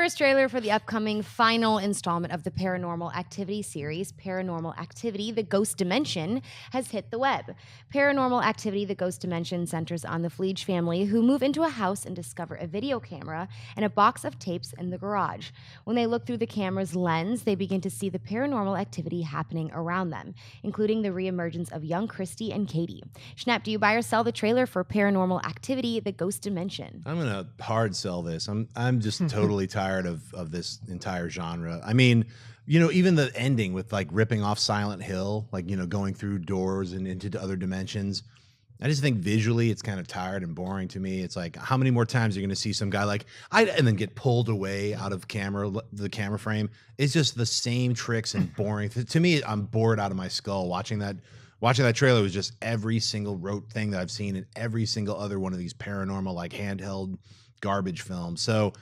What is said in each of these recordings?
first trailer for the upcoming final installment of the Paranormal Activity series, Paranormal Activity, The Ghost Dimension, has hit the web. Paranormal Activity, The Ghost Dimension centers on the Fleege family who move into a house and discover a video camera and a box of tapes in the garage. When they look through the camera's lens, they begin to see the paranormal activity happening around them, including the re-emergence of young Kristi and Katie. Schnapp, do you buy or sell the trailer for Paranormal Activity, The Ghost Dimension? I'm gonna hard sell this. I'm just totally tired of this entire genre. I mean, you know, even the ending with like ripping off Silent Hill, like, you know, going through doors and into other dimensions. I just think visually it's kind of tired and boring to me. It's like, how many more times are you going to see some guy like and then get pulled away out of the camera frame? It's just the same tricks and boring. To me, I'm bored out of my skull watching that. Watching that trailer was just every single rote thing that I've seen in every single other one of these paranormal, like handheld garbage films. So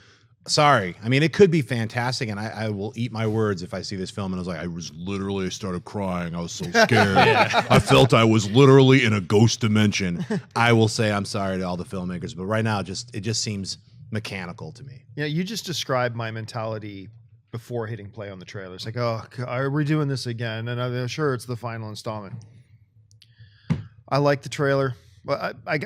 sorry. I mean, it could be fantastic, and I will eat my words if I see this film and I was like, I started crying. I was so scared. I felt I was literally in a ghost dimension. I will say I'm sorry to all the filmmakers, but right now it just seems mechanical to me. Yeah, you just described my mentality before hitting play on the trailer. It's like, oh, are we doing this again? And I'm sure it's the final installment. I like the trailer. I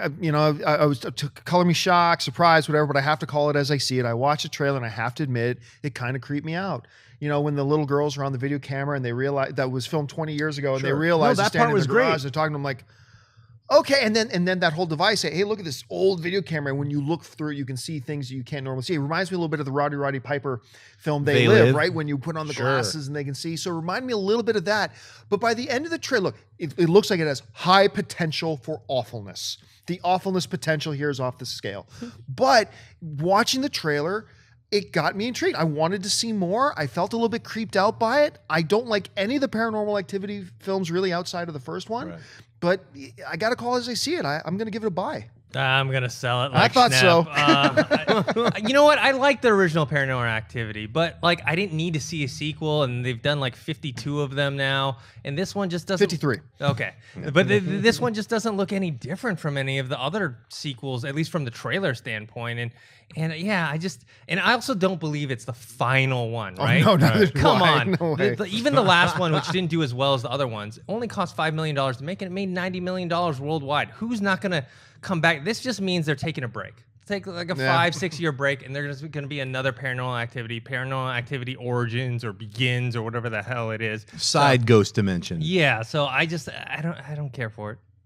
took color me shock, surprise, whatever, but I have to call it as I see it. I watched the trailer and I have to admit it kind of creeped me out. You know, when the little girls are on the video camera and they realize that was filmed 20 years ago and they realize that part was great. They're talking to them like, okay, and then that whole device, hey, look at this old video camera. When you look through it, you can see things that you can't normally see. It reminds me a little bit of the Roddy Piper film They Live, right? When you put on the glasses and they can see. So it reminded me a little bit of that. But by the end of the trailer, look, it looks like it has high potential for awfulness. The awfulness potential here is off the scale. But watching the trailer, it got me intrigued. I wanted to see more. I felt a little bit creeped out by it. I don't like any of the Paranormal Activity films really outside of the first one. Right. But I got to call it as I see it. I'm going to give it a buy. I'm going to sell it. Like I thought so. You know what? I like the original Paranormal Activity, but like I didn't need to see a sequel, and they've done like 52 of them now, and this one just doesn't. 53. Okay. But this one just doesn't look any different from any of the other sequels, at least from the trailer standpoint. And yeah, I also don't believe it's the final one, right? Oh, no, Come on. No even the last one, which didn't do as well as the other ones, only cost $5 million to make, and it made $90 million worldwide. Who's not going to come back? This just means they're taking a break. Take like a 5-6 year break, and there's going to be another Paranormal Activity Origins or Begins or whatever the hell it is. Ghost Dimension. Yeah, so I don't care for it.